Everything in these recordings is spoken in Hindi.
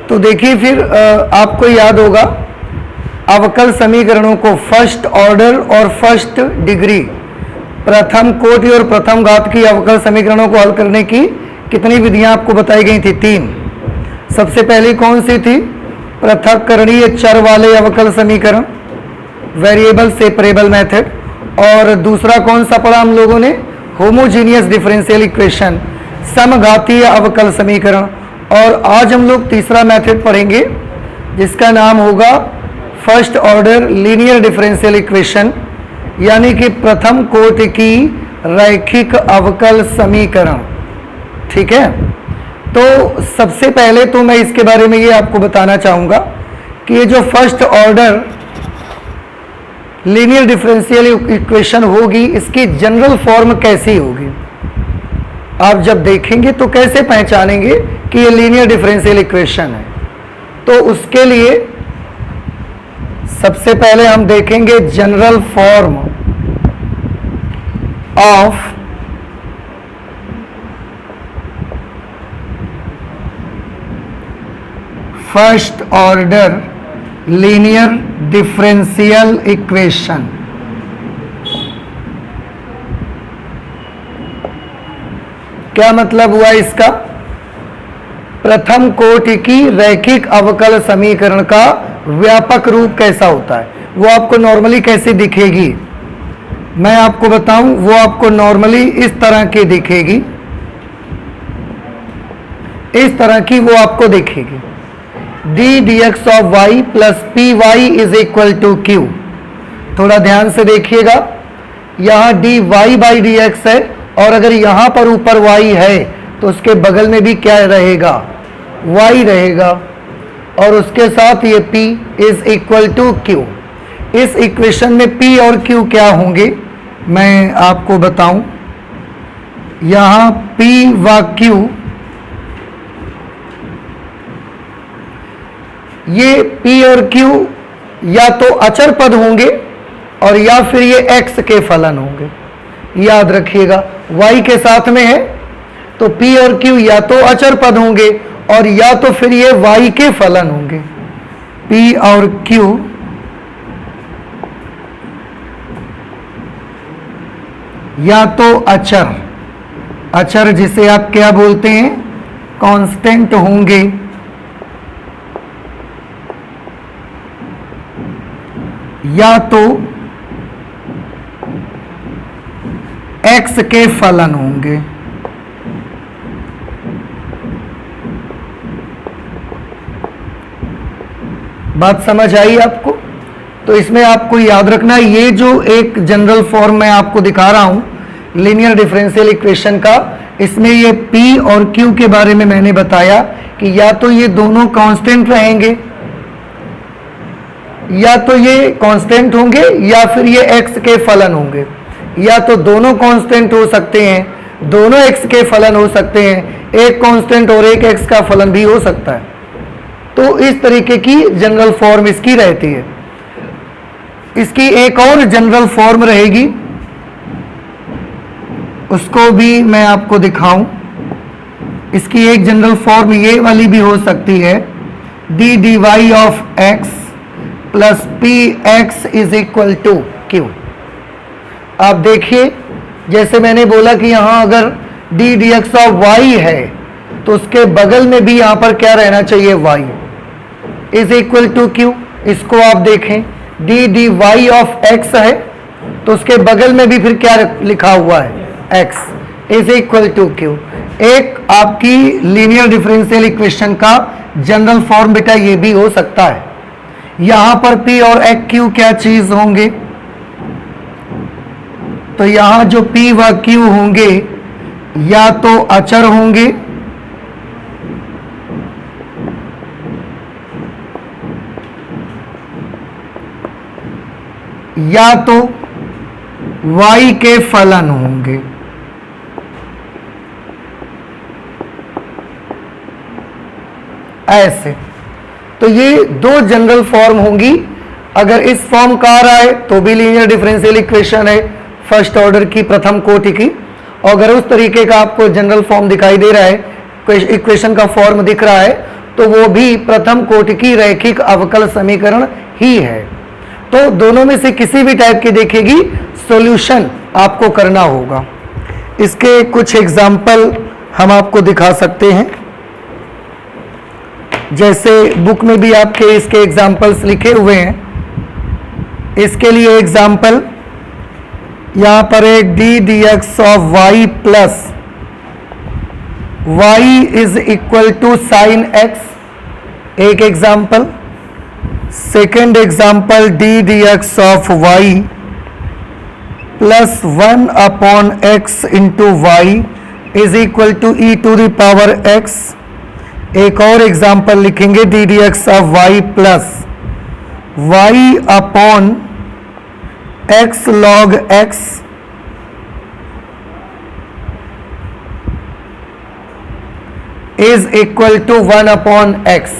तो देखिए फिर आपको याद होगा अवकल समीकरणों को फर्स्ट ऑर्डर और फर्स्ट डिग्री, प्रथम कोटि और प्रथम घात की अवकल समीकरणों को हल करने की कितनी विधियां आपको बताई गई थी? 3। सबसे पहली कौन सी थी? पृथक्करणीय चर वाले अवकल समीकरण, वेरिएबल सेपरेबल मेथड। और दूसरा कौन सा पढ़ा हम लोगों ने? होमोजीनियस डिफरेंशियल इक्वेशन, समघातीय अवकल समीकरण। और आज हम लोग तीसरा मेथड पढ़ेंगे जिसका नाम होगा first order linear differential equation, यानी कि प्रथम कोटि की रैखिक अवकल समीकरण। ठीक है, तो सबसे पहले तो मैं इसके बारे में ये आपको बताना चाहूंगा कि ये जो first order linear differential equation होगी, इसकी जनरल फॉर्म कैसी होगी? आप जब देखेंगे तो कैसे पहचानेंगे कि ये लीनियर डिफरेंशियल इक्वेशन है? तो उसके लिए सबसे पहले हम देखेंगे general form of first order linear differential equation. क्या मतलब हुआ इसका? प्रथम कोटि की रैखिक अवकल समीकरण का व्यापक रूप कैसा होता है, वो आपको नॉर्मली कैसे दिखेगी? मैं आपको बताऊं, वो आपको नॉर्मली इस तरह की दिखेगी, इस तरह की वो आपको दिखेगी। D d x of y plus p y is equal to q. थोड़ा ध्यान से देखिएगा, यहां d y by d x है और अगर यहां पर ऊपर वाई है तो उसके बगल में भी क्या रहेगा? वाई रहेगा और उसके साथ ये p is equal to q. इस इक्वेशन में p और q क्या होंगे मैं आपको बताऊं। यहां p व q, ये p और q या तो अचर पद होंगे और या फिर ये x के फलन होंगे। याद रखिएगा, y के साथ में है तो p और q या तो अचर पद होंगे और या तो फिर ये y के फलन होंगे। p और q या तो अचर, अचर जिसे आप क्या बोलते हैं? कांस्टेंट होंगे, या तो x के फलन होंगे। बात समझ आई आपको? तो इसमें आपको याद रखना, ये जो एक जनरल फॉर्म मैं आपको दिखा रहा हूं लीनियर डिफरेंशियल इक्वेशन का, इसमें ये p और q के बारे में मैंने बताया कि या तो ये दोनों कांस्टेंट रहेंगे, या तो ये कांस्टेंट होंगे या फिर ये x के फलन होंगे, या तो दोनों कांस्टेंट हो सकते हैं, दोनों x के फलन हो सकते हैं, एक कांस्टेंट और एक x का फलन भी हो सकता है। तो इस तरीके की जनरल फॉर्म इसकी रहती है। इसकी एक और जनरल फॉर्म रहेगी, उसको भी मैं आपको दिखाऊं। इसकी एक जनरल फॉर्म ये वाली भी हो सकती है, d d y of x plus p x is equal to q. आप देखिए, जैसे मैंने बोला कि यहां अगर d d x of y है तो उसके बगल में भी यहां पर क्या रहना चाहिए? Y is equal to q. इसको आप देखें, d d y of x है तो उसके बगल में भी फिर क्या लिखा हुआ है? X is equal to q. एक आपकी लीनियर डिफरेंशियल इक्वेशन का जनरल फॉर्म बेटा ये भी हो सकता है। यहां पर p और q क्या चीज होंगे? तो यहां जो p व q होंगे या तो अचर होंगे या तो y के फलन होंगे। ऐसे तो ये दो जनरल फॉर्म होंगी। अगर इस फॉर्म का आ रहा है तो भी लीनियर डिफरेंशियल इक्वेशन है फर्स्ट ऑर्डर की, प्रथम कोटि की। और अगर उस तरीके का आपको जनरल फॉर्म दिखाई दे रहा है, इक्वेशन का फॉर्म दिख रहा है, तो वो भी प्रथम कोटि की रैखिक अवकल समीकरण ही है। तो दोनों में से किसी भी टाइप की देखेगी सॉल्यूशन आपको करना होगा। इसके कुछ एग्जाम्पल हम आपको दिखा सकते हैं, जैसे बुक में भी आपके इसके एग्जाम्पल्स लिखे हुए हैं। इसके लिए एग्जाम्पल यहां पर एक d d x of y plus y is equal to sine x, एक example. Second example d d x of y plus 1 upon x into y is equal to e to the power x. एक और एग्जाम्पल लिखेंगे d d x of y plus y upon x log x is equal to 1 upon x.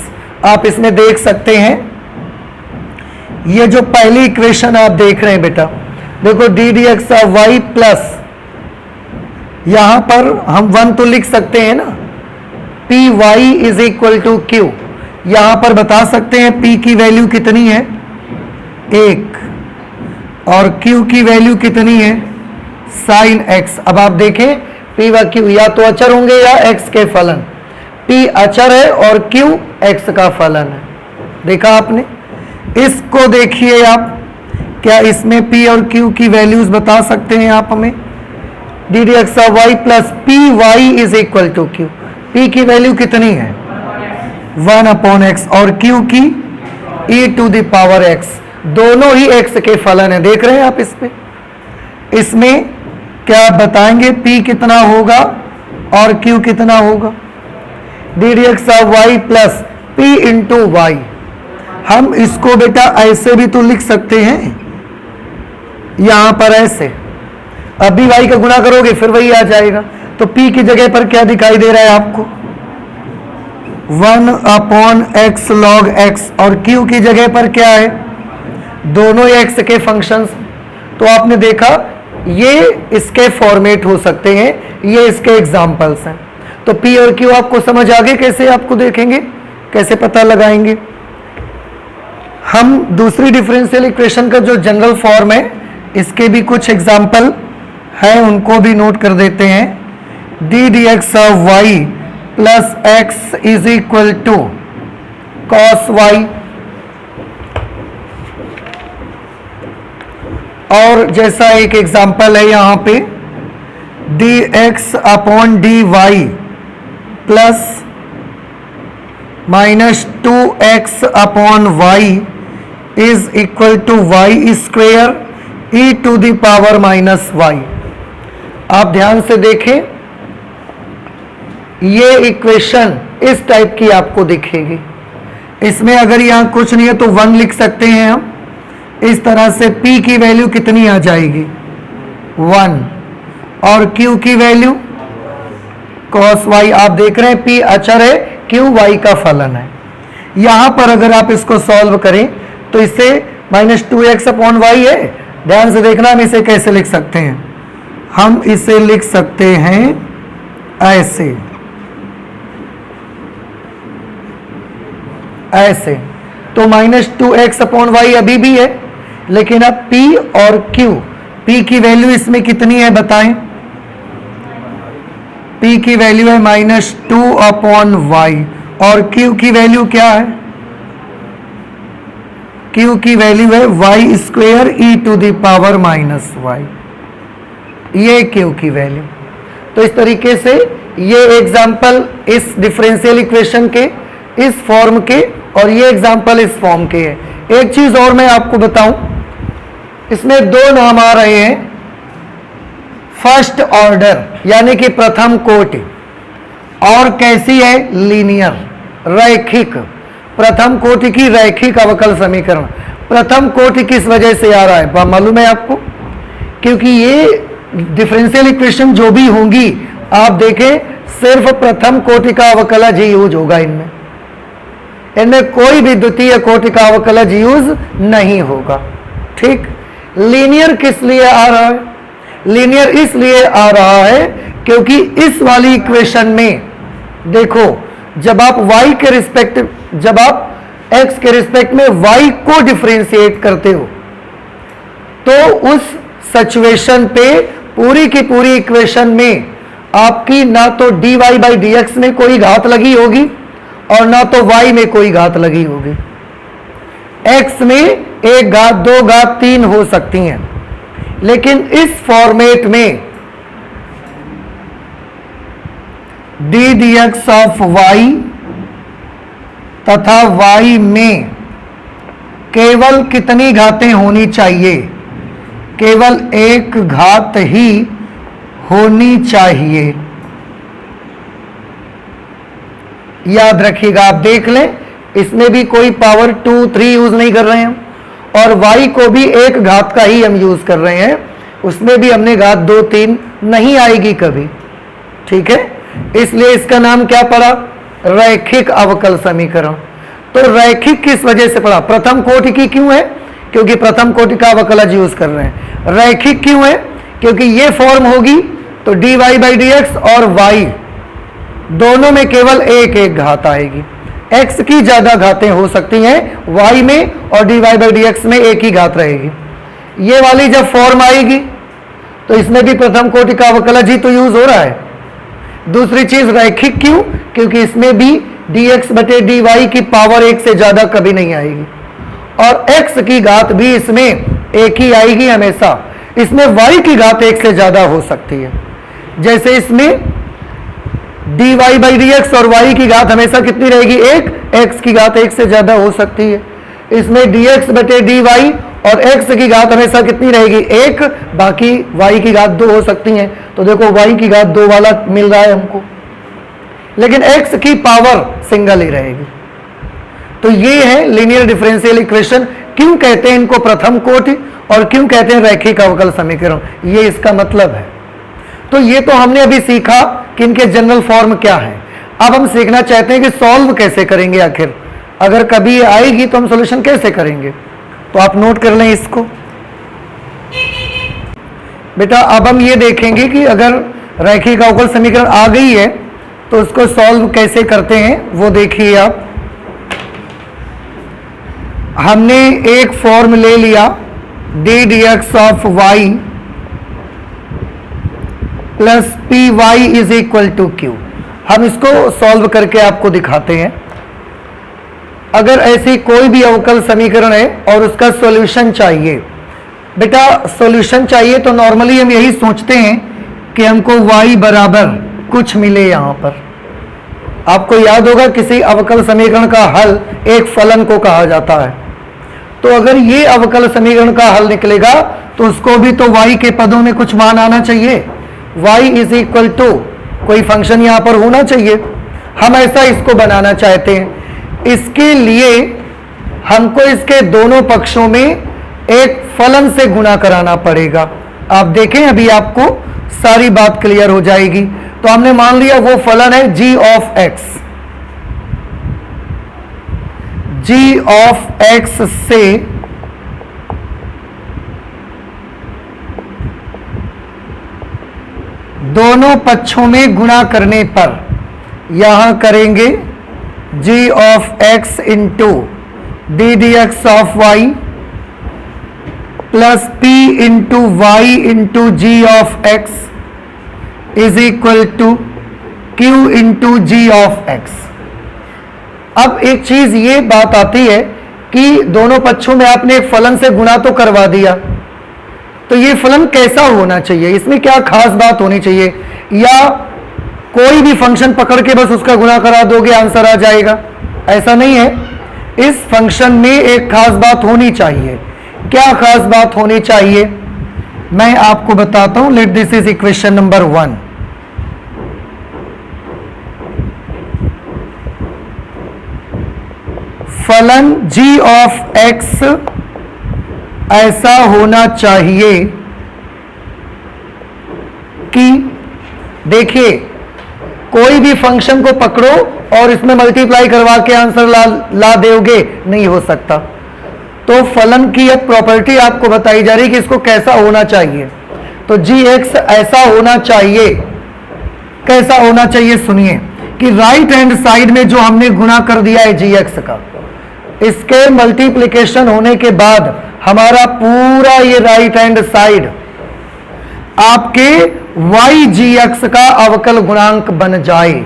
आप इसमें देख सकते हैं, ये जो पहली इक्वेशन आप देख रहे हैं बेटा, देखो d d x of y plus, यहां पर हम 1 तो लिख सकते हैं ना, p y is equal to q. यहां पर बता सकते हैं पी की वैल्यू कितनी है 1 और क्यू की वैल्यू कितनी है साइन एक्स। अब आप देखें पी व क्यू या तो अचर होंगे या एक्स के फलन। पी अचर है और क्यू एक्स का फलन है। देखा आपने। इसको देखिए आप, क्या इसमें पी और क्यू की वैल्यूज बता सकते हैं आप हमें? D d x of y plus p y is equal to q. P की वैल्यू कितनी है 1 अपॉन एक्स और क्यू की e to the power x. दोनों ही एक्स के फलन है, देख रहे हैं आप। इसमें क्या आप बताएंगे पी कितना होगा और क्यू कितना होगा? D d x of y plus p into y. हम इसको बेटा ऐसे भी तो लिख सकते हैं, यहां पर ऐसे। अभी वाई का गुणा करोगे फिर वही आ जाएगा। तो पी की जगह पर क्या दिखाई दे रहा है आपको 1 अपॉन एक्स लॉग एक्स और क्यू की जगह पर क्या है, दोनों एक्स के फंक्शंस। तो आपने देखा ये इसके फॉर्मेट हो सकते हैं, ये इसके एग्जाम्पल्स हैं। तो पी और क्यू आपको समझ आ गए, कैसे आपको देखेंगे, कैसे पता लगाएंगे। हम दूसरी डिफरेंशियल इक्वेशन का जो जनरल फॉर्म है, इसके भी कुछ एग्जाम्पल है, उनको भी नोट कर देते हैं। D d x of y plus x is equal to cos y. और जैसा एक एग्जाम्पल है यहां पे d x upon d y plus minus 2x upon y is equal to y square e to the power minus y. आप ध्यान से देखें, ये इक्वेशन इस टाइप की आपको दिखेगी। इसमें अगर यहां कुछ नहीं है तो 1 लिख सकते हैं हम। इस तरह से p की वैल्यू कितनी आ जाएगी 1 और q की वैल्यू cos y। आप देख रहे हैं p अचर है, q y का फलन है। यहां पर अगर आप इसको सॉल्व करें तो इसे माइनस 2x अपॉन वाई है। ध्यान से देखना, हम इसे कैसे लिख सकते हैं, हम इसे लिख सकते हैं ऐसे, ऐसे। तो माइनस 2x अपॉन वाई अभी भी है, लेकिन अब p और q, p की वैल्यू इसमें कितनी है बताएं? p की वैल्यू है माइनस 2 अपॉन वाई और q की वैल्यू क्या है? q की वैल्यू है y square e to the power minus y. ये q की वैल्यू। तो इस तरीके से ये एग्जाम्पल इस डिफरेंशियल इक्वेशन के इस फॉर्म के और ये एग्जाम्पल इस फॉर्म के है। एक चीज और मैं आपको बताऊं, इसमें 2 नाम आ रहे हैं, फर्स्ट ऑर्डर यानी कि प्रथम कोटि, और कैसी है लीनियर रैखिक, प्रथम कोटि की रैखिक अवकल समीकरण। प्रथम कोटि किस वजह से आ रहा है मालूम है आपको? क्योंकि ये डिफरेंशियल इक्वेशन जो भी होंगी आप देखें सिर्फ प्रथम कोटि का अवकलज ही यूज होगा, इनमें कोई भी द्वितीय कोटि का अवकलज यूज नहीं होगा। ठीक। लीनियर किस लिए आ रहा है? लीनियर इसलिए आ रहा है क्योंकि इस वाली इक्वेशन में देखो जब आप x के रिस्पेक्ट में y को डिफरेंशिएट करते हो तो उस सिचुएशन पे पूरी की पूरी इक्वेशन में आपकी ना तो dy बाई dx में कोई घात लगी होगी और ना तो y में कोई घात लगी होगी। x में एक घात, दो घात, तीन हो सकती हैं, लेकिन इस फॉर्मेट में d dx ऑफ y तथा y में केवल कितनी घातें होनी चाहिए? केवल एक घात ही होनी चाहिए। याद रखिएगा, आप देख लें, इसमें भी कोई पावर 2, 3 यूज नहीं कर रहे हैं और y को भी एक घात का ही हम यूज कर रहे हैं, उसमें भी हमने घात 2, 3 नहीं आएगी कभी। ठीक है, इसलिए इसका नाम क्या पड़ा? रैखिक अवकल समीकरण। तो रैखिक किस वजह से पड़ा? प्रथम कोटि की क्यों है? क्योंकि प्रथम कोटि का अवकलज यूज कर रहे हैं। रैखिक क्यों है? क्योंकि ये फॉर्म होगी तो dy बाई dx और y दोनों में केवल एक एक घात आएगी। x की ज्यादा घातें हो सकती हैं y में और dy बाई dx में एक ही घात रहेगी। ये वाली जब फॉर्म आएगी तो इसमें भी प्रथम कोटि का अवकलज ही तो यूज हो रहा है। दूसरी चीज रैखिक क्यों? क्योंकि इसमें भी dx बटे dy की पावर एक से ज्यादा कभी नहीं आएगी और x की घात भी इसमें एक ही आएगी हमेशा। इसमें y की घात एक से ज्यादा हो सकती है, जैसे इसमें dy बाई dx और y की घात हमेशा कितनी रहेगी? एक। x की घात एक से ज्यादा हो सकती है। इसमें dx बटे dy और x की घात हमेशा कितनी रहेगी? एक। बाकी y की घात 2 हो सकती हैं। तो देखो y की घात 2 वाला मिल रहा है हमको, लेकिन x की पावर सिंगल ही रहेगी। तो ये है लीनियर डिफरेंशियल इक्वेशन। क्यों कहते हैं इनको प्रथम कोटि और क्यों कहते हैं रैखिक अवकल समीकरण? ये इसका मतलब है। तो ये तो हमने अभी सीखा कि इनके जनरल फॉर्म क्या है। अब हम सीखना चाहते हैं कि सॉल्व कैसे करेंगे। आखिर अगर कभी आएगी तो हम सॉल्यूशन कैसे करेंगे? तो आप नोट कर लें इसको बेटा। अब हम ये देखेंगे कि अगर रैखिक अवकल समीकरण आ गई है तो उसको सॉल्व कैसे करते हैं, वो देखिए आप। हमने एक फॉर्म ले लिया d dx of y plus p y is equal to q. हम इसको सॉल्व करके आपको दिखाते हैं। अगर ऐसी कोई भी अवकल समीकरण है और उसका सॉल्यूशन चाहिए, बेटा सॉल्यूशन चाहिए तो नॉर्मली हम यही सोचते हैं कि हमको y बराबर कुछ मिले। यहां पर आपको याद होगा किसी अवकल समीकरण का हल एक फलन को कहा जाता है। तो अगर ये अवकल समीकरण का हल निकलेगा तो उसको भी तो y के पदों में कुछ मान आना चाहिए। y इज इक्वल टू कोई फंक्शन यहां पर होना चाहिए। हम ऐसा इसको बनाना चाहते हैं। इसके लिए हमको इसके दोनों पक्षों में एक फलन से गुणा कराना पड़ेगा। आप देखें अभी आपको सारी बात क्लियर हो जाएगी। तो हमने मान लिया वो फलन है g of x। g of x से दोनों पक्षों में गुणा करने पर यहां करेंगे g of x into d d x of y plus p into y into g of x is equal to q into g of x। अब एक चीज ये बात आती है कि दोनों पक्षों में आपने एक फलन से गुणा तो करवा दिया, तो ये फलन कैसा होना चाहिए? इसमें क्या खास बात होनी चाहिए? या कोई भी फंक्शन पकड़ के बस उसका गुणा करा दोगे आंसर आ जाएगा? ऐसा नहीं है। इस फंक्शन में एक खास बात होनी चाहिए। क्या खास बात होनी चाहिए मैं आपको बताता हूं। Late this is equation number 1। फलन g ऑफ x ऐसा होना चाहिए कि देखिए कोई भी फंक्शन को पकड़ो और इसमें मल्टीप्लाई करवा के आंसर ला दोगे, नहीं हो सकता। तो फलन की एक प्रॉपर्टी आपको बताई जा रही है कि इसको कैसा होना चाहिए। तो g x ऐसा होना चाहिए। कैसा होना चाहिए सुनिए। कि राइट हैंड साइड में जो हमने गुणा कर दिया है gx का, इसके मल्टीप्लिकेशन होने के बाद हमारा पूरा ये राइट हैंड साइड आपके YGX का अवकल गुणांक बन जाए,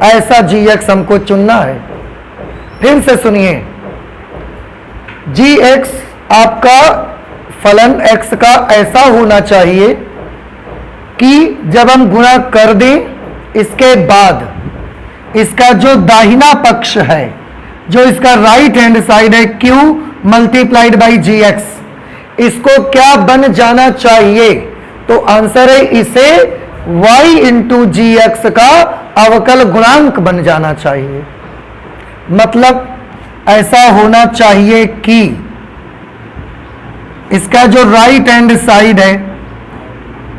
ऐसा gx हमको चुनना है। फिर से सुनिए, gx आपका फलन x का ऐसा होना चाहिए कि जब हम गुणा कर दें, इसके बाद इसका जो दाहिना पक्ष है, जो इसका राइट हैंड साइड है q मल्टीप्लाइड बाई gx, इसको क्या बन जाना चाहिए? तो आंसर है इसे y इंटू gx का अवकल गुणांक बन जाना चाहिए। मतलब ऐसा होना चाहिए कि इसका जो राइट हैंड साइड है,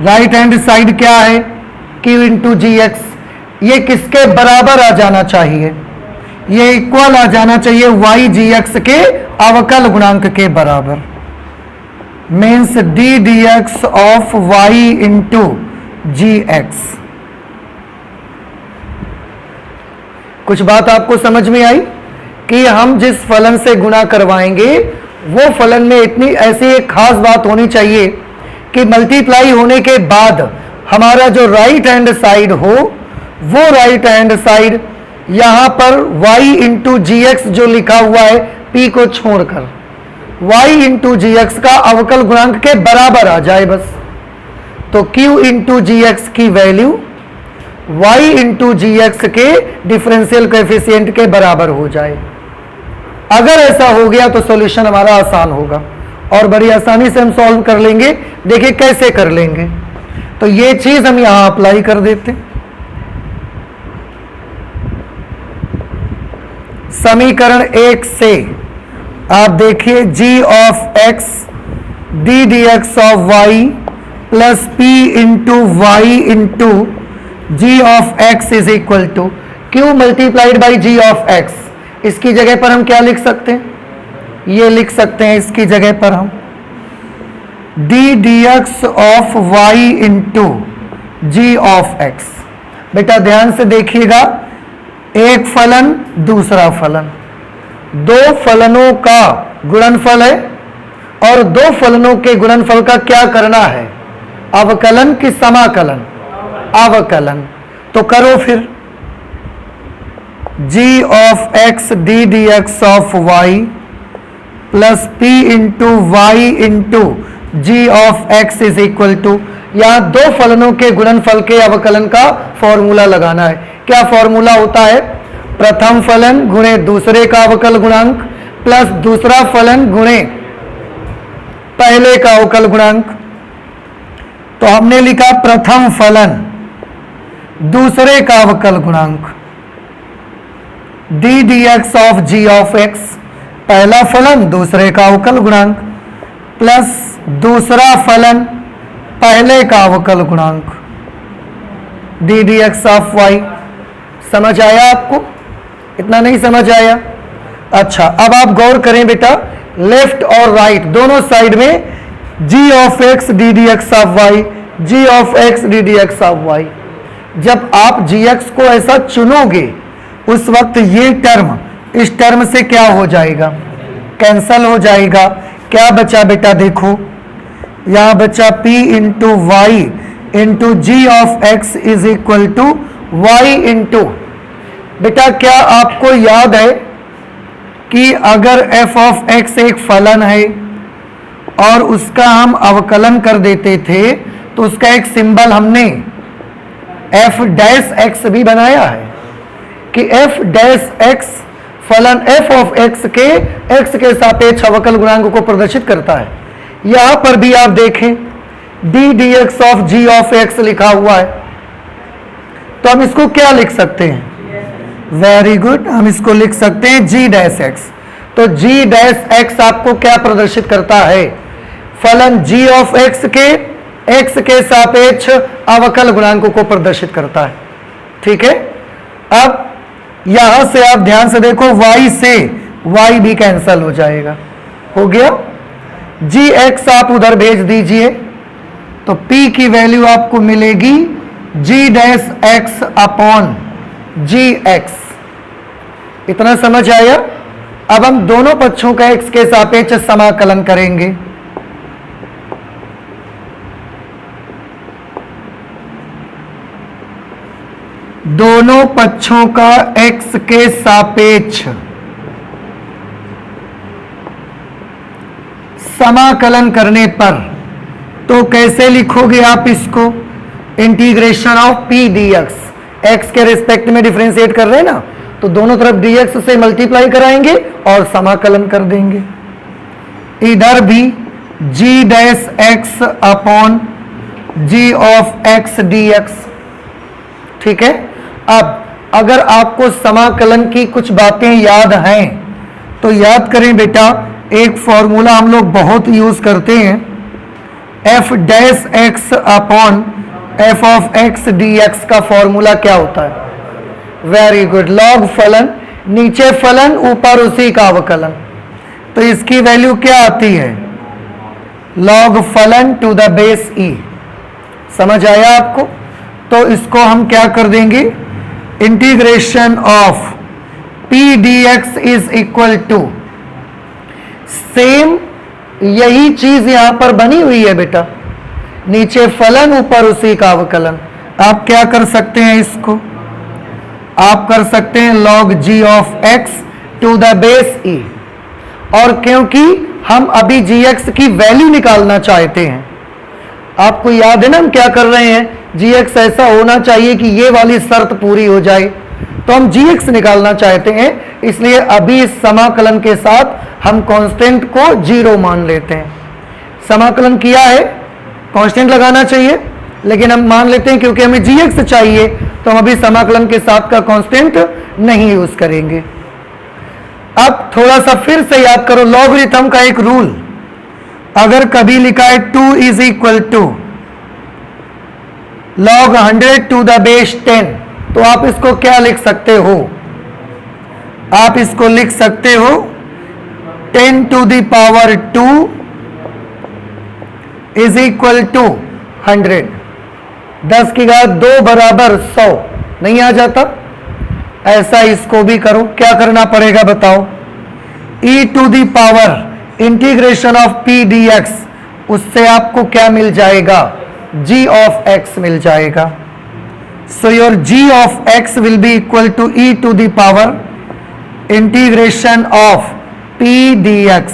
राइट हैंड साइड क्या है? q इंटू gx, ये किसके बराबर आ जाना चाहिए? ये इक्वल आ जाना चाहिए YGX के अवकल गुणांक के बराबर। Means d dx of y into gx। कुछ बात आपको समझ में आई कि हम जिस फलन से गुणा करवाएंगे वो फलन में इतनी ऐसी एक खास बात होनी चाहिए कि मल्टीप्लाई होने के बाद हमारा जो राइट हैंड साइड हो, वो राइट हैंड साइड यहां पर y इंटू gx जो लिखा हुआ है p को छोड़कर y इंटू gx का अवकल गुणांक के बराबर आ जाए बस। तो q इंटू gx की वैल्यू y इंटू gx के डिफरेंशियल कोएफिशिएंट के बराबर हो जाए। अगर ऐसा हो गया तो सॉल्यूशन हमारा आसान होगा और बड़ी आसानी से हम सॉल्व कर लेंगे। देखिए कैसे कर लेंगे, तो ये चीज हम यहां अप्लाई कर देते हैं। समीकरण 1 से आप देखिए g of x d dx of y plus p into y into g of x is equal to q multiplied by g of x। इसकी जगह पर हम क्या लिख सकते हैं? ये लिख सकते हैं इसकी जगह पर हम d dx of y into g of x। बेटा ध्यान से देखिएगा, एक फलन दूसरा फलन, दो फलनों का गुणनफल है और दो फलनों के गुणनफल का क्या करना है? अवकलन की समाकलन? अवकलन। तो करो फिर, g of x d d x of y plus p into y into g of x is equal to, यहां दो फलनों के गुणनफल के अवकलन का फॉर्मूला लगाना है। क्या फॉर्मूला होता है? प्रथम फलन गुणे दूसरे का अवकल गुणांक प्लस दूसरा फलन गुणे पहले का अवकल गुणांक। तो हमने लिखा प्रथम फलन दूसरे का अवकल गुणांक d d x of g of x, पहला फलन दूसरे का अवकल गुणांक प्लस दूसरा फलन पहले का अवकल गुणांक d d x of y. समझ आया आपको? इतना नहीं समझ आया? अच्छा, अब आप गौर करें बेटा, लेफ्ट और राइट दोनों साइड में g of x d d x of y, g of x d d x of y. जब आप gx को ऐसा चुनोगे उस वक्त ये टर्म इस टर्म से क्या हो जाएगा? कैंसल हो जाएगा। क्या बचा बेटा? देखो यहां बचा p into y into g of x is equal to y into, बेटा क्या आपको याद है कि अगर f ऑफ x एक फलन है और उसका हम अवकलन कर देते थे तो उसका एक सिंबल हमने f डैश x भी बनाया है कि f डैश x फलन f ऑफ x के सापेक्ष अवकल गुणांक को प्रदर्शित करता है। यहां पर भी आप देखें d dx of g of x लिखा हुआ है, तो हम इसको क्या लिख सकते हैं? वेरी गुड, हम इसको लिख सकते हैं g डैश x। तो g डैश x आपको क्या प्रदर्शित करता है? फलन g ऑफ x के सापेक्ष अवकल गुणांक को प्रदर्शित करता है। ठीक है, अब यहां से आप ध्यान से देखो, y से y भी कैंसल हो जाएगा। हो गया, gx आप उधर भेज दीजिए तो p की वैल्यू आपको मिलेगी g dash x upon gx। इतना समझ आया। अब हम दोनों पक्षों का x के सापेक्ष समाकलन करेंगे। दोनों पक्षों का x के सापेक्ष समाकलन करने पर तो कैसे लिखोगे आप इसको? Integration of p dx, x के रिस्पेक्ट में डिफरेंशिएट कर रहे हैं ना, तो दोनों तरफ dx से मल्टीप्लाई कराएंगे और समाकलन कर देंगे। इधर भी g dash x upon g of x dx। ठीक है। अब अगर आपको समाकलन की कुछ बातें याद हैं तो याद करें बेटा। एक फॉर्मूला हम लोग बहुत यूज करते हैं, f dash x upon f of x dx का फॉर्मूला क्या होता है? वेरी गुड, लॉग फलन, नीचे फलन ऊपर उसी का अवकलन। तो इसकी वैल्यू क्या आती है? लॉग फलन टू द बेस e। समझ आया आपको? तो इसको हम क्या कर देंगे? Integration of p dx is equal to, same यही चीज यहां पर बनी हुई है बेटा, नीचे फलन ऊपर उसी का अवकलन। आप क्या कर सकते हैं इसको? आप कर सकते हैं log g of x to the base e। और क्योंकि हम अभी gx की वैल्यू निकालना चाहते हैं, आपको याद है ना हम क्या कर रहे हैं? gx ऐसा होना चाहिए कि ये वाली शर्त पूरी हो जाए, तो हम gx निकालना चाहते हैं। इसलिए अभी इस समाकलन के साथ हम कांस्टेंट को 0 मान लेते हैं। समाकलन किया है, कांस्टेंट लगाना चाहिए, लेकिन हम मान लेते हैं क्योंकि हमें gx चाहिए तो हम अभी समाकलन के साथ का कांस्टेंट नहीं यूज करेंगे। अब थोड़ा सा फिर से याद करो लॉगरिथम का एक रूल। अगर कभी लिखा है 2 is equal to log 100 to the base 10, तो आप इसको क्या लिख सकते हो? आप इसको लिख सकते हो 10 to the power 2 is equal to 100। 10 की घात 2 बराबर 100 नहीं आ जाता? ऐसा इसको भी करो। क्या करना पड़ेगा बताओ? e to the power integration of p dx, उससे आपको क्या मिल जाएगा? g ऑफ x मिल जाएगा। So your g of x will be equal to e to the power integration of p dx।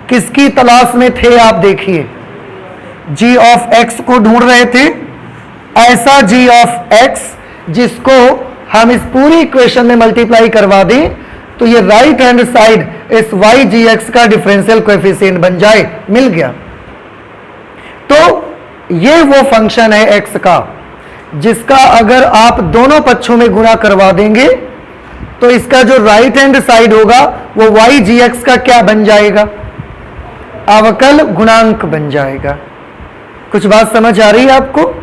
किसकी तलाश में थे आप? देखिए g ऑफ x को ढूंढ रहे थे, ऐसा g ऑफ x जिसको हम इस पूरी इक्वेशन में मल्टीप्लाई करवा दें तो ये राइट हैंड साइड इस y gx का डिफरेंशियल कोएफिशिएंट बन जाए। मिल गया। तो ये वो फंक्शन है x का जिसका अगर आप दोनों पक्षों में गुणा करवा देंगे तो इसका जो राइट हैंड साइड होगा वो y gx का क्या बन जाएगा? अवकल गुणांक बन जाएगा। कुछ बात समझ आ रही है आपको?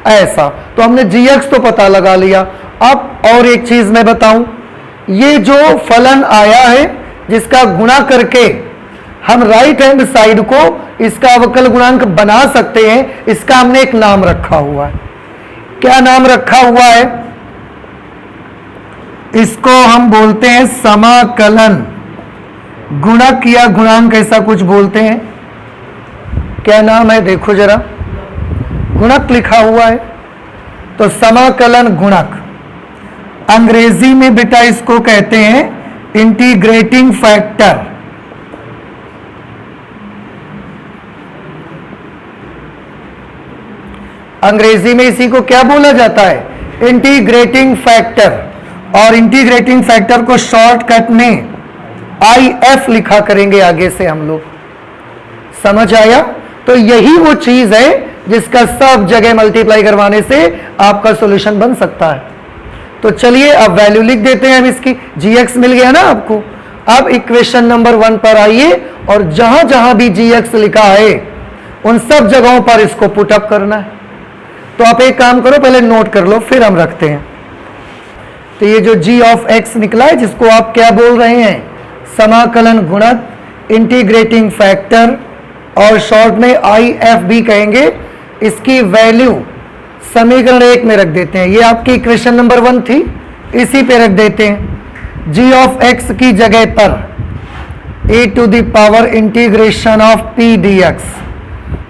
ऐसा तो हमने gx तो पता लगा लिया। अब और एक चीज मैं बताऊं, ये जो फलन आया है जिसका गुणा करके हम राइट हैंड साइड को इसका अवकल गुणांक बना सकते हैं, इसका हमने एक नाम रखा हुआ है। क्या नाम रखा हुआ है? इसको हम बोलते हैं समाकलन गुणक या गुणांक, ऐसा कुछ बोलते हैं। क्या नाम है? देखो जरा, गुणक लिखा हुआ है तो समाकलन गुणक। अंग्रेजी में बेटा इसको कहते हैं इंटीग्रेटिंग फैक्टर। अंग्रेजी में इसी को क्या बोला जाता है? Integrating factor. और इंटीग्रेटिंग फैक्टर को शॉर्टकट में IF लिखा करेंगे आगे से हम लोग। समझ आया? तो यही वो चीज है जिसका सब जगह मल्टीप्लाई करवाने से आपका सॉल्यूशन बन सकता है। तो चलिए अब वैल्यू लिख देते हैं हम इसकी। gx मिल गया ना आपको। अब इक्वेशन नंबर 1 पर आइए और जहां जहां भी gx लिखा है उन सब जगहों पर इसको पुटअप करना है। तो आप एक काम करो, पहले नोट कर लो फिर हम रखते हैं। तो ये जो g ऑफ x निकला है जिसको आप क्या बोल रहे हैं? समाकलन गुणक, इंटीग्रेटिंग फैक्टर और शॉर्ट में IF भी कहेंगे। इसकी वैल्यू समीकरण 1 में रख देते हैं। ये आपकी इक्वेशन नंबर 1 थी, इसी पे रख देते हैं। g ऑफ x की जगह पर e to the power integration of p dx,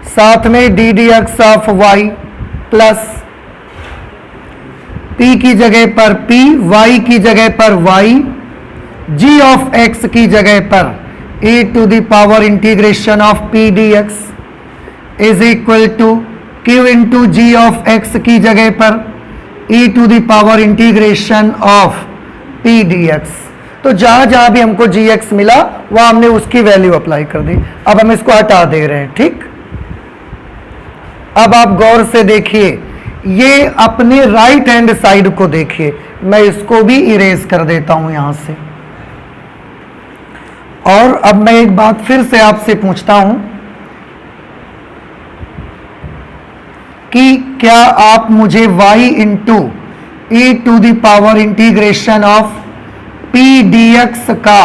साथ में d dx of y plus p की जगह पर p, y की जगह पर y, g ऑफ x की जगह पर e to the power integration of p dx is equal to q into g of x की जगह पर e to the power integration of p dx। तो जहां जहां भी हमको gx मिला वहां हमने उसकी वैल्यू अप्लाई कर दी। अब हम इसको हटा दे रहे हैं, ठीक। अब आप गौर से देखिए, ये अपने राइट हैंड साइड को देखिए, मैं इसको भी इरेज कर देता हूं यहां से। और अब मैं एक बात फिर से आपसे पूछता हूं कि क्या आप मुझे y into e to the power integration of p dx का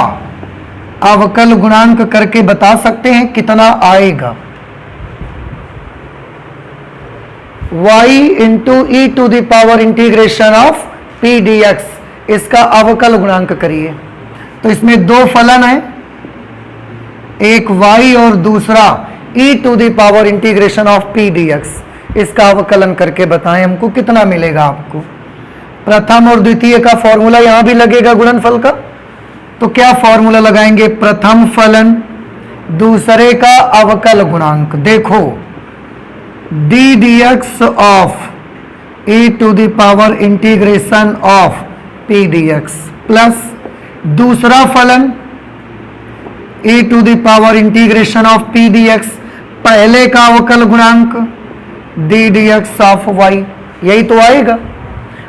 अवकल गुणांक करके बता सकते हैं कितना आएगा? y into e to the power integration of p dx, इसका अवकल गुणांक करिए। तो इसमें दो फलन है, एक y और दूसरा e to the power integration of p dx। इसका अवकलन करके बताएं हमको कितना मिलेगा आपको। प्रथम और द्वितीय का फॉर्मूला यहां भी लगेगा गुणनफल का। तो क्या फॉर्मूला लगाएंगे? प्रथम फलन दूसरे का अवकल गुणांक। देखो d dx of e to the power integration of p dx plus दूसरा फलन e to the power integration of p dx, पहले का अवकल गुणांक d dx ऑफ y, यही तो आएगा।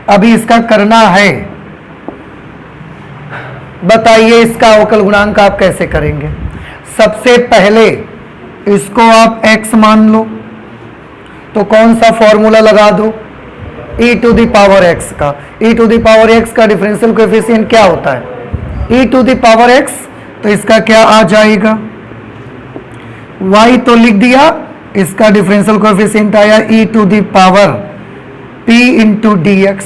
अभी इसका करना है, बताइए इसका अवकल गुणांक आप कैसे करेंगे? सबसे पहले इसको आप x मान लो, तो कौन सा फॉर्मूला लगा दो? e to the power x का। e to the power x का डिफरेंशियल कोएफिशिएंट क्या होता है? e to the power x, तो इसका क्या आ जाएगा? y तो लिख दिया, इसका डिफरेंशियल कोएफिशिएंट आया e to the power p into dx।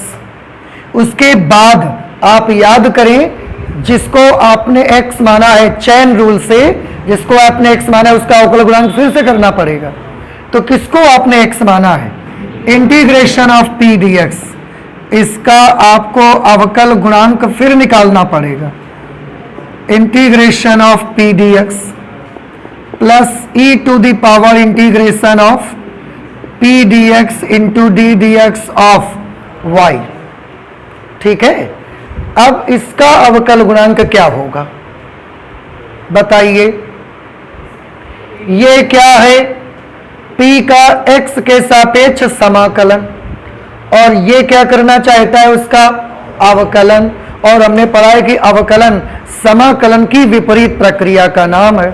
उसके बाद आप याद करें, जिसको आपने x माना है चैन रूल से, जिसको आपने x माना है उसका अवकल गुणांक फिर से करना पड़ेगा। तो किसको आपने x माना है? इंटीग्रेशन ऑफ p dx, इसका आपको अवकल गुणांक फिर निकालना पड़ेगा। Integration of p dx plus e to the power integration of p dx into d dx of y, ठीक है। अब इसका अवकल गुणांक क्या होगा बताइए? ये क्या है? p का x के सापेक्ष समाकलन, और ये क्या करना चाहता है? उसका अवकलन। और हमने पढ़ा है कि अवकलन समाकलन की विपरीत प्रक्रिया का नाम है।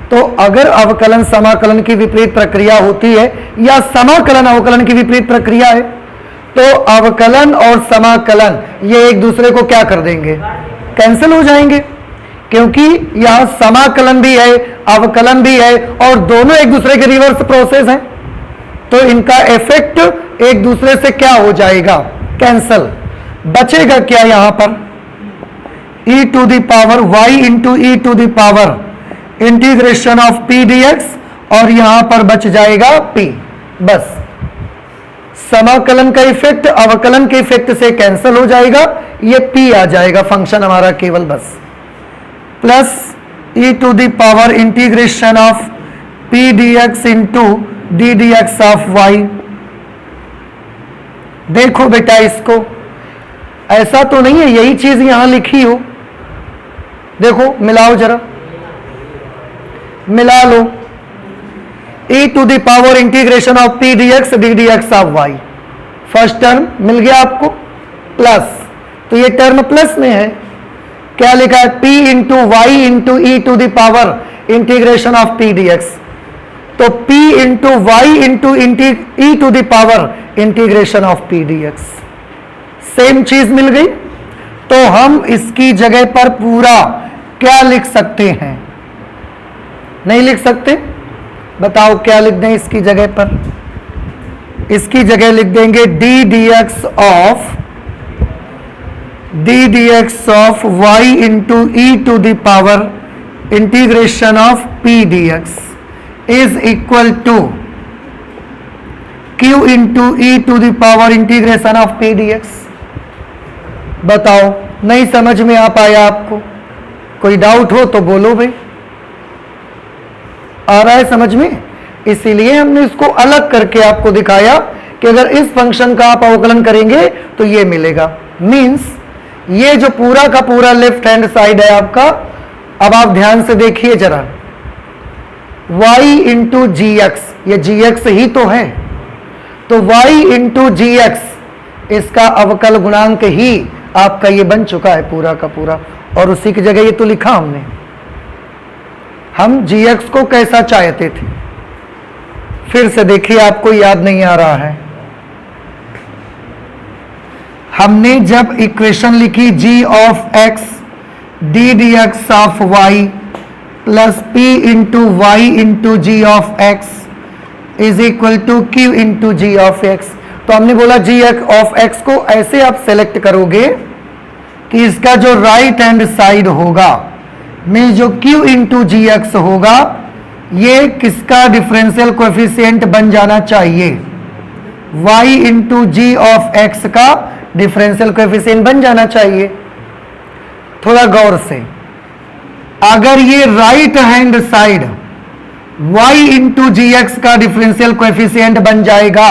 तो अगर अवकलन समाकलन की विपरीत प्रक्रिया होती है या समाकलन अवकलन की विपरीत प्रक्रिया है, तो अवकलन और समाकलन ये एक दूसरे को क्या कर देंगे? कैंसिल हो जाएंगे, क्योंकि यहां समाकलन भी है अवकलन भी है और दोनों एक दूसरे के रिवर्स प्रोसेस हैं। तो इनका इफेक्ट एक दूसरे से क्या हो जाएगा? कैंसिल। बचेगा क्या यहां पर? e to the power y into e to the power integration of p dx, और यहां पर बच जाएगा p। बस समाकलन का इफेक्ट अवकलन के इफेक्ट से कैंसिल हो जाएगा, ये p आ जाएगा फंक्शन हमारा केवल, बस। Plus e to the power integration of p dx into d dx of y। देखो बेटा, इसको ऐसा तो नहीं है यही चीज यहां लिखी हो, देखो मिलाओ जरा, मिला लो। e to the power integration of p dx d dx of y, first term मिल गया आपको, प्लस, तो ये टर्म प्लस में है, क्या लिखा है? p into y into e to the power integration of p dx। तो p into y into e to the power integration of p dx, same चीज मिल गई। तो हम इसकी जगह पर पूरा क्या लिख सकते हैं? नहीं लिख सकते? बताओ क्या लिख दें इसकी जगह पर? इसकी जगह लिख देंगे d dx of d d x of y into e to the power integration of p d x is equal to q into e to the power integration of p d x. बताओ, नहीं समझ में आ पाया आपको? कोई डाउट हो तो बोलो भाई। आ रहा है समझ में? इसीलिए हमने इसको अलग करके आपको दिखाया कि अगर इस फंक्शन का आप अवकलन करेंगे तो ये मिलेगा। मींस ये जो पूरा का पूरा लेफ्ट हैंड साइड है आपका, अब आप ध्यान से देखिए जरा, y इंटू जी एक्स, ये जी एक्स ही तो है, तो y इंटू जी एक्स इसका अवकल गुणांक ही आपका ये बन चुका है पूरा का पूरा। और उसी की जगह ये तो लिखा हमने, हम जी एक्स को कैसा चाहते थे, फिर से देखिए आपको याद नहीं आ रहा है। हमने जब इक्वेशन लिखी g of x d d x of y plus p into y into g of x is equal to q into g of x, तो हमने बोला g ऑफ x को ऐसे आप सेलेक्ट करोगे कि इसका जो राइट हैंड साइड होगा में जो q इंटू जी एक्स होगा ये किसका डिफरेंशियल कोएफिशिएंट बन जाना चाहिए, y into g of x का डिफरेंशियल कोएफिशिएंट बन जाना चाहिए। थोड़ा गौर से, अगर ये right hand side y into g x का डिफरेंशियल कोएफिशिएंट बन जाएगा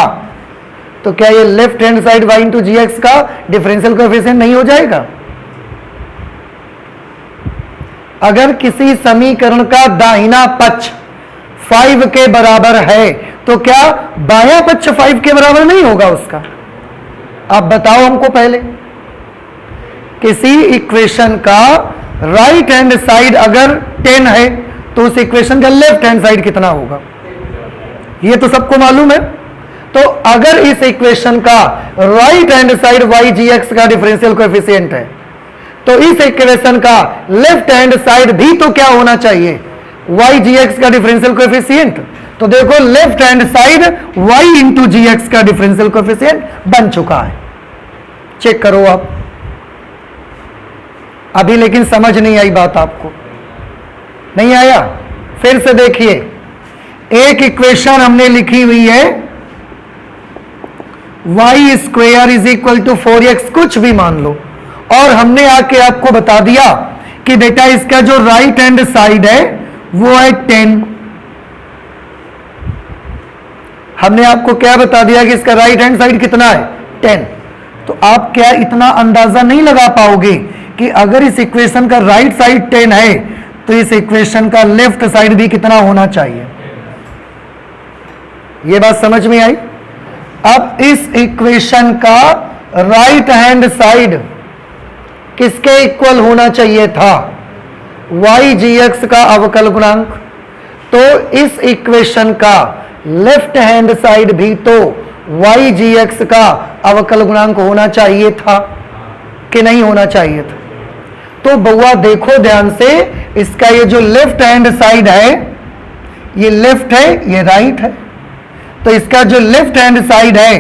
तो क्या ये left hand side y into g x का डिफरेंशियल कोएफिशिएंट नहीं हो जाएगा? अगर किसी समीकरण का दाहिना पक्ष 5 के बराबर है तो क्या बायां पक्ष 5 के बराबर नहीं होगा उसका? आप बताओ हमको पहले। किसी इक्वेशन का राइट हैंड साइड अगर 10 है तो उस इक्वेशन का लेफ्ट हैंड साइड कितना होगा, ये तो सबको मालूम है। तो अगर इस इक्वेशन का right hand side y g x का डिफरेंशियल कोएफिशिएंट है तो इस इक्वेशन का लेफ्ट हैंड साइड भी तो क्या होना चाहिए, y जी एक्स का डिफरेंशियल कोएफिशिएंट। तो देखो left hand side y into g x का डिफरेंशियल कोएफिशिएंट बन चुका है। चेक करो आप। अभी लेकिन समझ नहीं आई बात, आपको नहीं आया? फिर से देखिए, एक इक्वेशन हमने लिखी हुई है y square is equal to 4x, कुछ भी मान लो, और हमने आके आपको बता दिया कि बेटा इसका जो राइट हैंड साइड है वो है 10। हमने आपको क्या बता दिया कि इसका राइट हैंड साइड कितना है, 10। तो आप क्या इतना अंदाजा नहीं लगा पाओगे कि अगर इस इक्वेशन का राइट साइड 10 है तो इस इक्वेशन का लेफ्ट साइड भी कितना होना चाहिए? यह बात समझ में आई? अब इस इक्वेशन का राइट हैंड साइड किसके इक्वल होना चाहिए था, y जी एक्स का अवकल गुणांक। तो इस इक्वेशन का लेफ्ट हैंड साइड भी तो y जी एक्स का अवकल गुणांक होना चाहिए था कि नहीं होना चाहिए था? तो बउआ देखो ध्यान से, इसका ये जो लेफ्ट हैंड साइड है ये लेफ्ट है, ये राइट है। तो इसका जो लेफ्ट हैंड साइड है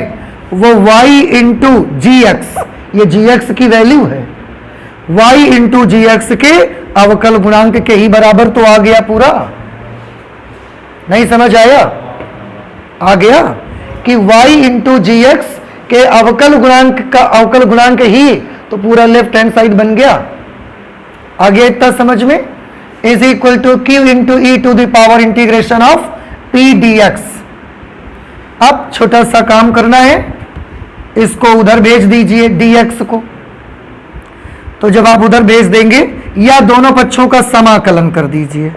वो y इंटू जी एक्स, ये जी एक्स की वैल्यू है, y इंटू जी एक्स के अवकल गुणांक के ही बराबर तो आ गया पूरा। नहीं समझ आया? आ गया कि y इंटू जी एक्स के अवकल गुणांक का अवकल गुणांक ही तो पूरा लेफ्ट हैंड साइड बन गया। आ गया इतना समझ में? Is equal to q into e to the power integration of p d x. अब छोटा सा काम करना है, इसको उधर भेज दीजिए dx को। तो जब आप उधर भेज देंगे या दोनों पक्षों का समाकलन कर दीजिए।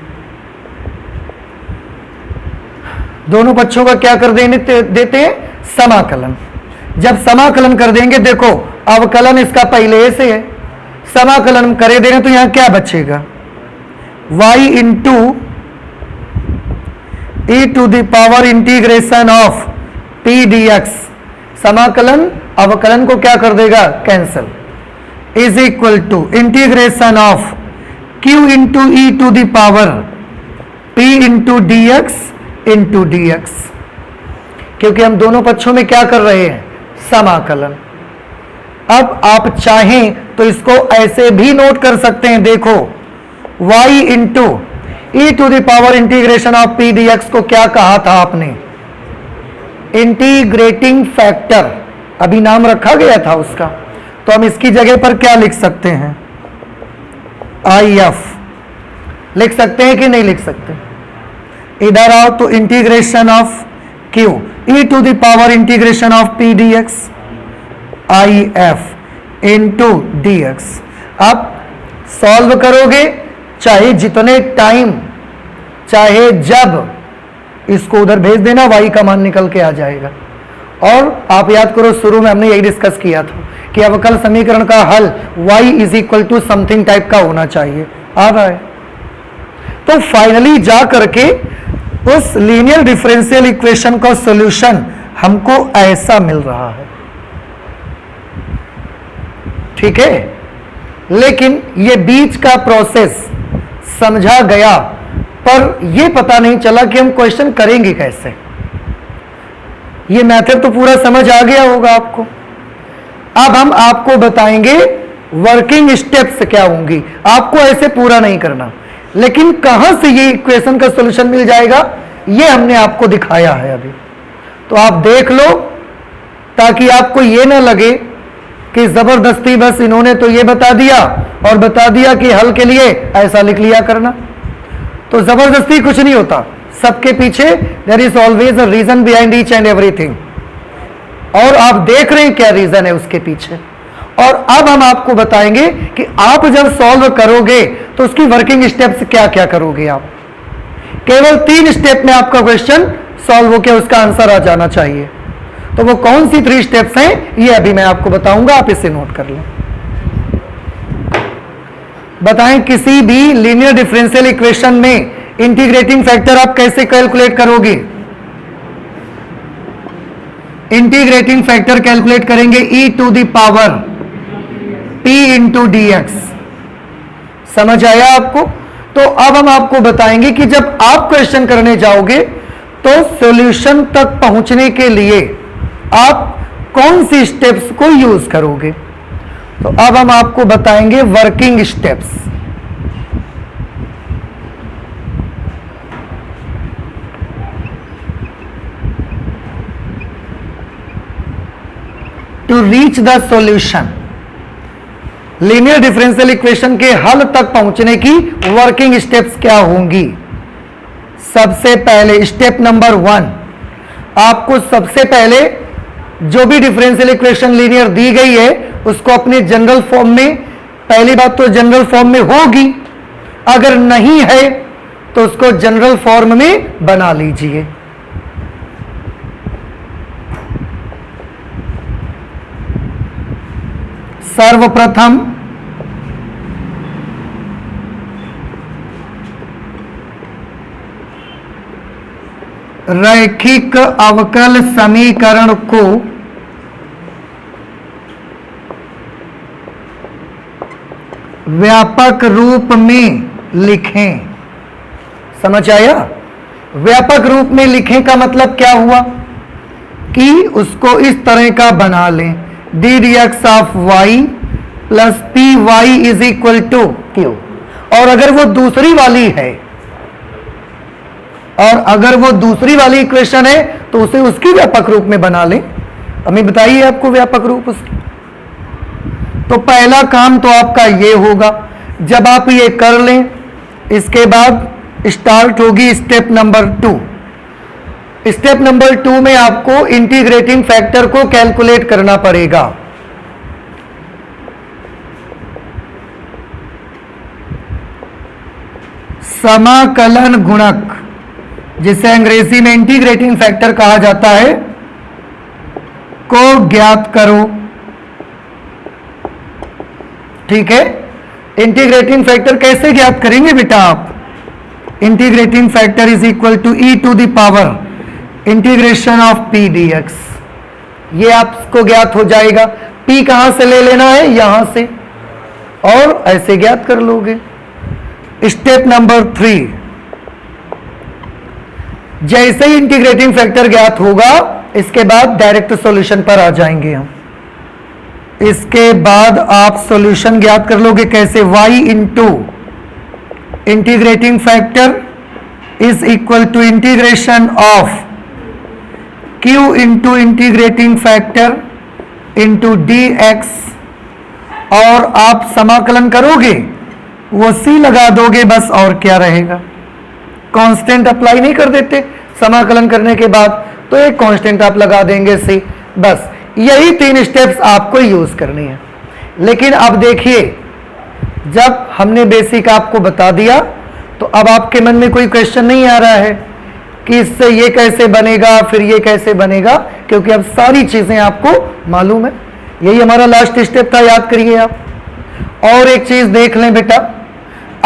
दोनों पक्षों का क्या कर देते हैं, समाकलन। जब समाकलन कर देंगे, देखो अवकलन इसका पहले से है, समाकलन करे देंगे तो यहां क्या बचेगा, y into e to the power integration of p d x. समाकलन अवकलन को क्या कर देगा, cancel. Is equal to integration of q into e to the power p into d x into d x. क्योंकि हम दोनों पक्षों में क्या कर रहे हैं, समाकलन। अब आप चाहें तो इसको ऐसे भी नोट कर सकते हैं, देखो y into e to the power integration of p d x को क्या कहा था आपने, इंटीग्रेटिंग फैक्टर, अभी नाम रखा गया था उसका, तो हम इसकी जगह पर क्या लिख सकते हैं, आई एफ लिख सकते हैं कि नहीं लिख सकते। इधर आओ तो integration of q e to the power integration of p d x I F into d x. अब सॉल्व करोगे चाहे जितने टाइम चाहे जब, इसको उधर भेज देना, y का मान निकल के आ जाएगा। और आप याद करो शुरू में हमने यही डिस्कस किया था कि अवकल समीकरण का हल y is equal to something type का होना चाहिए, आ रहा है। तो फाइनली जा करके उस लीनियर डिफरेंशियल इक्वेशन का सॉल्यूशन हमको ऐसा मिल रहा है, ठीक है। लेकिन ये बीच का प्रोसेस समझा गया, पर यह पता नहीं चला कि हम क्वेश्चन करेंगे कैसे। ये मेथड तो पूरा समझ आ गया होगा आपको। अब हम आपको बताएंगे वर्किंग स्टेप्स क्या होंगी। आपको ऐसे पूरा नहीं करना, लेकिन कहां से ये इक्वेशन का सॉल्यूशन मिल जाएगा ये हमने आपको दिखाया है अभी। तो आप देख लो ताकि आपको ये ना लगे कि जबरदस्ती बस इन्होंने तो ये बता दिया और बता दिया कि हल के लिए ऐसा लिख लिया करना। तो जबरदस्ती कुछ नहीं होता, सबके पीछे there is always a reason behind each and everything, और आप देख रहे हैं क्या रीजन है उसके पीछे। और अब हम आपको बताएंगे कि आप जब सॉल्व करोगे तो उसकी वर्किंग स्टेप्स क्या क्या करोगे। आप केवल 3 स्टेप में आपका क्वेश्चन सॉल्व होकर उसका आंसर आ जाना चाहिए। तो वो कौन सी 3 स्टेप्स हैं ये अभी मैं आपको बताऊंगा, आप इसे नोट कर लें। बताएं किसी भी लीनियर डिफरेंशियल इक्वेशन में इंटीग्रेटिंग फैक्टर आप कैसे कैलकुलेट करोगे। इंटीग्रेटिंग फैक्टर कैलकुलेट करेंगे e to the power p into d x. समझ आया आपको। तो अब हम आपको बताएंगे कि जब आप क्वेश्चन करने जाओगे तो सॉल्यूशन तक पहुंचने के लिए आप कौन सी स्टेप्स को यूज करोगे। तो अब हम आपको बताएंगे working steps. To reach the solution, linear differential equation के हल तक पहुंचने की वर्किंग स्टेप्स क्या होंगी। सबसे पहले स्टेप नंबर 1, आपको सबसे पहले जो भी डिफरेंशियल इक्वेशन लीनियर दी गई है उसको अपने जनरल फॉर्म में, पहली बात तो जनरल फॉर्म में होगी, अगर नहीं है तो उसको जनरल फॉर्म में बना लीजिए। सर्वप्रथम रैखिक अवकल समीकरण को व्यापक रूप में लिखें। समझ आया। व्यापक रूप में लिखें का मतलब क्या हुआ कि उसको इस तरह का बना लें, d d x of y plus p y is equal to q. और अगर वो दूसरी वाली है, और अगर वो दूसरी वाली इक्वेशन है तो उसे उसकी व्यापक रूप में बना लें। हमें बताइए आपको व्यापक रूप उसकी। तो पहला काम तो आपका ये होगा, जब आप ये कर लें इसके बाद स्टार्ट होगी स्टेप नंबर 2। स्टेप नंबर 2 में आपको इंटीग्रेटिंग फैक्टर को कैलकुलेट करना पड़ेगा। समाकलन गुणक, जिसे अंग्रेजी में इंटीग्रेटिंग फैक्टर कहा जाता है, को ज्ञात करो। ठीक है। इंटीग्रेटिंग फैक्टर कैसे ज्ञात करेंगे बेटा आप। Integrating factor is equal to e to the power integration of p d x. ये आपको ज्ञात हो जाएगा। पी कहां से ले लेना है, यहां से, और ऐसे ज्ञात कर लोगे। स्टेप नंबर 3, जैसे ही इंटीग्रेटिंग फैक्टर ज्ञात होगा इसके बाद डायरेक्ट सॉल्यूशन पर आ जाएंगे हम। इसके बाद आप सॉल्यूशन ज्ञात कर लोगे कैसे, y into integrating factor is equal to integration of q into integrating factor into dx, और आप समाकलन करोगे वो c लगा दोगे बस, और क्या रहेगा। कांस्टेंट अप्लाई नहीं कर देते समाकलन करने के बाद, तो एक कांस्टेंट आप लगा देंगे c, बस यही 3 स्टेप्स आपको यूज करनी है। लेकिन अब देखिए, जब हमने बेसिक आपको बता दिया तो अब आपके मन में कोई क्वेश्चन नहीं आ रहा है कि इससे ये कैसे बनेगा, फिर ये कैसे बनेगा, क्योंकि अब सारी चीजें आपको मालूम है। यही हमारा लास्ट स्टेप था, याद करिए आप। और एक चीज देख लें बेटा,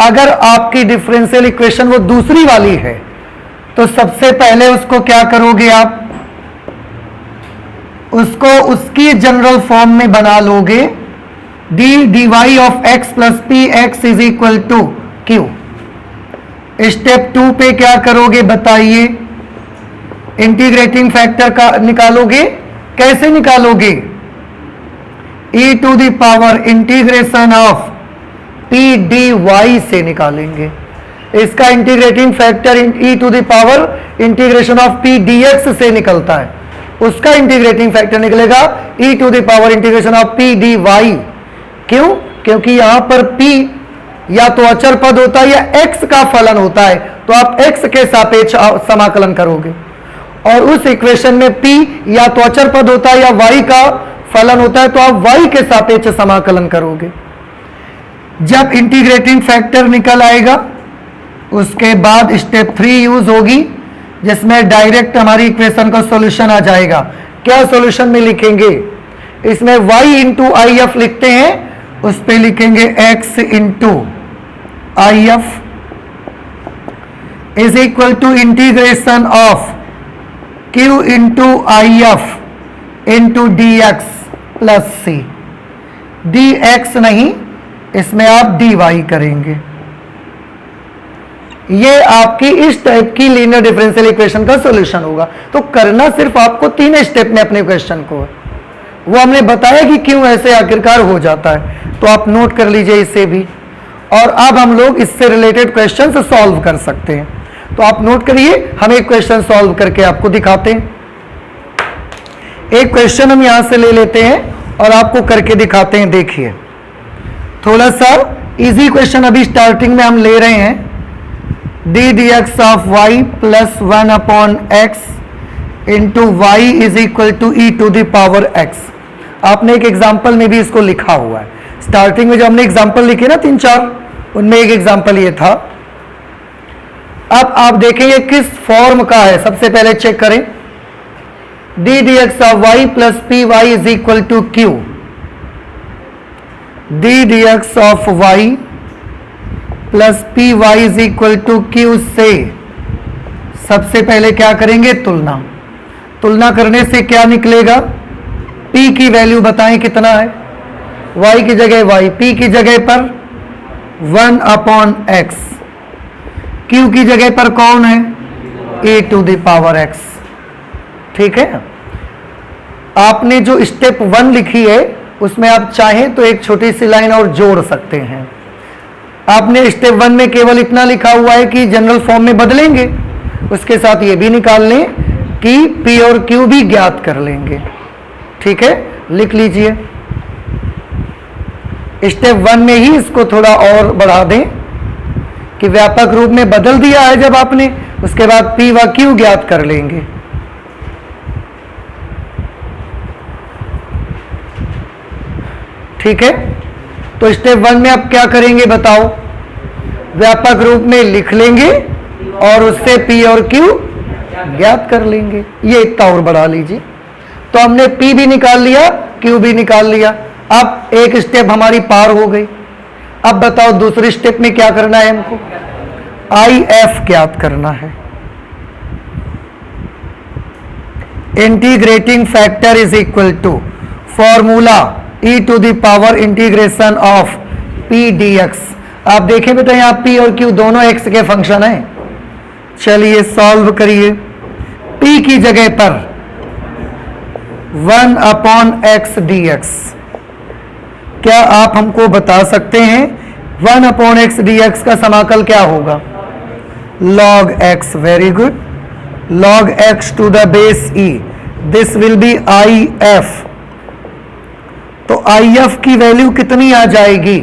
अगर आपकी डिफरेंशियल इक्वेशन वो दूसरी वाली है तो सबसे पहले उसको क्या करोगे आप, उसको उसकी जनरल फॉर्म में बना लोगे, d d y of x plus p x is equal to q. Step 2 पे क्या करोगे बताइए, इंटीग्रेटिंग फैक्टर का निकालोगे। कैसे निकालोगे, e to the power integration of p d y से निकालेंगे। इसका integrating factor e to the power integration of p d x से निकलता है, उसका इंटीग्रेटिंग फैक्टर निकलेगा e to the power integration of p d y. क्यों, क्योंकि यहां पर p या तो अचर पद होता है या x का फलन होता है, तो आप x के सापेक्ष समाकलन करोगे, और उस इक्वेशन में p या तो अचर पद होता है या y का फलन होता है, तो आप y के सापेक्ष समाकलन करोगे। जब इंटीग्रेटिंग फैक्टर निकल आएगा उसके बाद स्टेप 3 यूज होगी, जिसमें डायरेक्ट हमारी इक्वेशन का सॉल्यूशन आ जाएगा। क्या सॉल्यूशन में लिखेंगे, इसमें y इंटू आई एफ लिखते हैं, उस पे लिखेंगे x into I F is equal to integration of q into I F into d x plus c. D x नहीं, इसमें आप dy करेंगे। ये आपकी इस टाइप की लीनियर डिफरेंशियल इक्वेशन का सॉल्यूशन होगा। तो करना सिर्फ आपको 3 स्टेप में अपने क्वेश्चन को है, वो हमने बताया कि क्यों ऐसे आखिरकार हो जाता है, तो आप नोट कर लीजिए इसे भी। और अब हम लोग इससे रिलेटेड क्वेश्चन सॉल्व कर सकते हैं, तो आप नोट करिए, हम एक क्वेश्चन सॉल्व करके आपको दिखाते हैं। एक क्वेश्चन हम यहां से ले लेते हैं और आपको करके दिखाते हैं। देखिए, थोड़ा सा इजी क्वेश्चन अभी स्टार्टिंग में हम ले रहे हैं। D d x of y plus 1 upon x into y is equal to e to the power x. आपने एक एग्जाम्पल में भी इसको लिखा हुआ है। स्टार्टिंग में जो हमने एग्जाम्पल लिखे ना 3-4, उनमें एक एग्जाम्पल ये था। अब आप देखेंगे किस फॉर्म का है, सबसे पहले चेक करें। D d x of y plus p y is equal to q. D d x of y plus p y is equal to q से सबसे पहले क्या करेंगे, तुलना। तुलना करने से क्या निकलेगा, p की वैल्यू बताएं कितना है, y की जगह y, p की जगह पर 1 अपॉन x, q की जगह पर कौन है, a to the power x। ठीक है, आपने जो स्टेप 1 लिखी है उसमें आप चाहें तो एक छोटी सी लाइन और जोड़ सकते हैं। आपने स्टेप 1 में केवल इतना लिखा हुआ है कि जनरल फॉर्म में बदलेंगे, उसके साथ ये भी निकाल लें कि P और Q भी ज्ञात कर लेंगे। ठीक है, लिख लीजिए। स्टेप 1 में ही इसको थोड़ा और बढ़ा दें कि व्यापक रूप में बदल दिया है जब आपने, उसके बाद P व Q ज्ञात कर लेंगे। ठीक है, तो स्टेप 1 में आप क्या करेंगे बताओ, व्यापक रूप में लिख लेंगे और उससे P और Q ज्ञात कर लेंगे। ये इतना और बढ़ा लीजिए। तो हमने P भी निकाल लिया, Q भी निकाल लिया। अब एक स्टेप हमारी पार हो गई। अब बताओ दूसरे स्टेप में क्या करना है, हमको IF ज्ञात करना है। Integrating factor is equal to formula e to the power integration of p dx। आप देखें बेटा यहाँ p और q दोनों x के फंक्शन हैं। चलिए सॉल्व करिए। p की जगह पर 1 अपॉन x dx, क्या आप हमको बता सकते हैं 1/x dx का समाकल क्या होगा? log x, very good, log x to the base e, this will be if। तो if की वैल्यू कितनी आ जाएगी?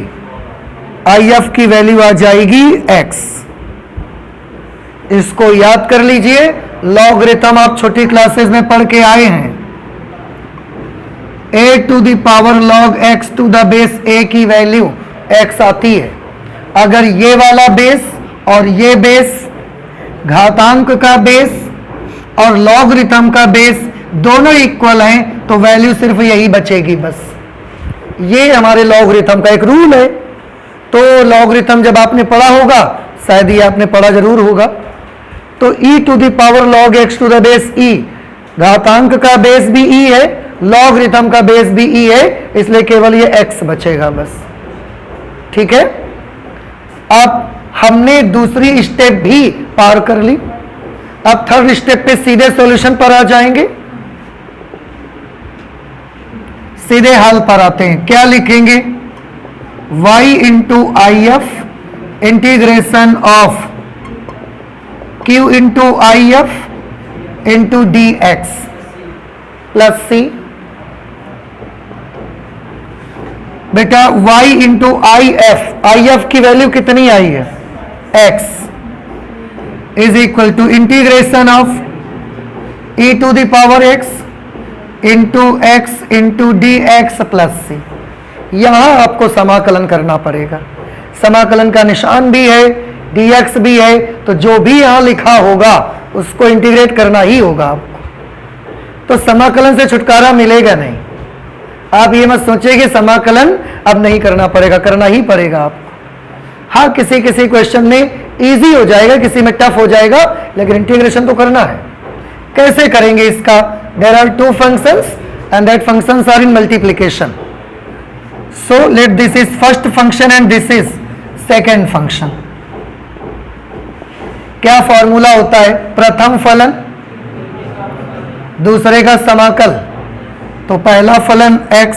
if की वैल्यू आ जाएगी x। इसको याद कर लीजिए, लॉगरिथम आप छोटी क्लासेस में पढ़ के आए हैं। a to the power log x to the base a की वैल्यू x आती है। अगर ये वाला बेस और ये बेस, घातांक का बेस और लॉगरिथम का बेस दोनों इक्वल हैं तो वैल्यू सिर्फ यही बचेगी बस। ये हमारे लॉगरिथम का एक रूल है। तो लॉगरिथम जब आपने पढ़ा होगा, शायद ये आपने पढ़ा जरूर होगा, तो e to the power log x to the base e, घातांक का बेस भी e है, लॉगरिथम का बेस भी e है, इसलिए केवल ये x बचेगा बस। ठीक है, अब हमने दूसरी स्टेप भी पार कर ली। अब थर्ड स्टेप पे सीधे सॉल्यूशन पर आ जाएंगे। सीधे हल पर आते हैं। क्या लिखेंगे? y into I F integration of q into I F into d x plus c. बेटा y इंटू आई एफ की वैल्यू कितनी आई है? x is equal to integration of e to the power x into x into d x plus c. यहां आपको समाकलन करना पड़ेगा। समाकलन का निशान भी है, dx भी है, तो जो भी यहां लिखा होगा उसको इंटीग्रेट करना ही होगा आपको। तो समाकलन से छुटकारा मिलेगा नहीं। आप ये मत सोचिए कि समाकलन अब नहीं करना पड़ेगा, करना ही पड़ेगा आपको। हाँ, किसी किसी क्वेश्चन में इजी हो जाएगा, किसी में टफ हो जाएगा, लेकिन इंटीग्रेशन तो करना है। कैसे करेंगे इसका? There are two functions and that functions are in multiplication. So let this is first function and this is second function. क्या फॉर्मूला होता है? प्रथम फलन दूसरे का समाकल, तो पहला फलन x,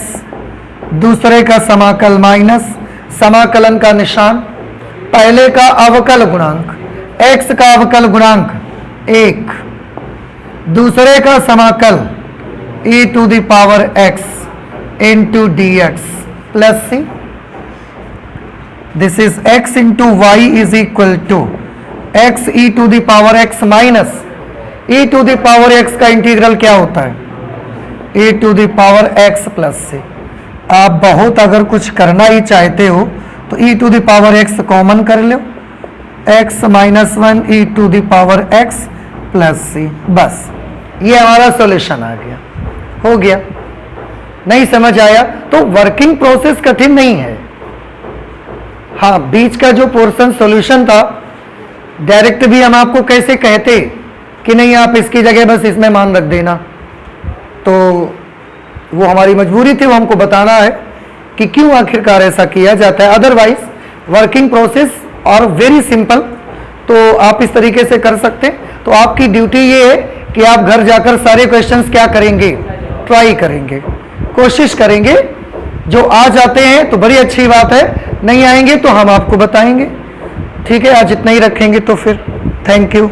दूसरे का समाकल माइनस समाकलन का निशान, पहले का अवकल गुणांक, x का अवकल गुणांक 1, दूसरे का समाकल e to the power x into d x plus c. This is x into y is equal to x e to the power x minus e to the power x का इंटीग्रल क्या होता है? e to the power x plus से। आप बहुत अगर कुछ करना ही चाहते हो तो e to the power x common कर लो, x minus 1 e to the power x plus c. बस ये हमारा सॉल्यूशन आ गया, हो गया। नहीं समझ आया तो वर्किंग प्रोसेस कठिन नहीं है। हाँ, बीच का जो पोर्शन सॉल्यूशन था, डायरेक्ट भी हम आपको कैसे कहते कि नहीं आप इसकी जगह बस इसमें मान रख देना, तो वो हमारी मजबूरी थी, वो हमको बताना है कि क्यों आखिरकार ऐसा किया जाता है। अदरवाइज वर्किंग प्रोसेस और वेरी सिंपल, तो आप इस तरीके से कर सकते हैं। तो आपकी ड्यूटी ये है कि आप घर जाकर सारे क्वेश्चंस क्या करेंगे? ट्राई करेंगे, कोशिश करेंगे। जो आ जाते हैं तो बड़ी अच्छी बात है, नहीं आएंगे तो हम आपको बताएंगे। ठीक है, आज इतना ही रखेंगे तो फिर थैंक यू।